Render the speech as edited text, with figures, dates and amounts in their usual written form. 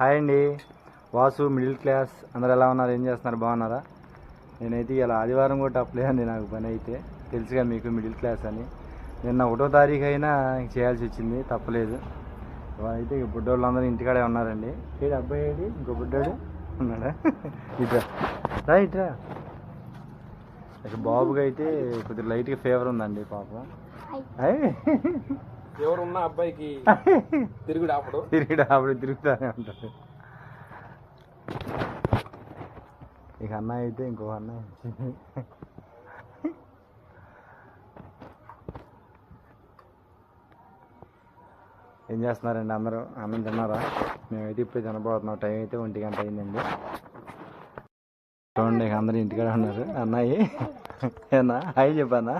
Hi అండి, Vasu middle class. అందరు ఎలా ఉన్నారు? ఏం చేస్తున్నారు? బాగున్నారా? నేనైతే ఇలా ఆదివారం కూడా తప్పలేదండి నాకు పని అయితే. తెలుసుగా మీకు మిడిల్ క్లాస్ అని. నిన్న 1వ తారీఖు అయినా చేయాల్సి వచ్చింది, తప్పలేదు. అయితే బుడ్డోళ్ళు అందరూ ఇంటికాడే ఉన్నారండి. ఏడు అబ్బాయి ఏడి? ఇంకో బుడ్డోడు ఉన్నాడా? ఇట్రా రా, ఇట్రా. ఇక బాబుకి అయితే కొద్దిగా లైట్గా ఫీవర్ ఉందండి పాపం. ఎవరున్నా అబ్బాయికి తిరుగుడు ఆపడు తిరుగుతానే ఉంటాడు. ఇక అన్నయ్య అయితే ఇంకో అన్నయ్య ఏం చేస్తున్నారండి అందరూ? అన్నం తిన్నారా? మేమైతే ఇప్పుడు తినబోతున్నాం. టైం అయితే 1 గంట అయిందండి. చూడండి, ఇక అందరూ ఇంటికాడ ఉన్నారు. అన్నయ్య ఏనా హాయ్ చెప్పానా?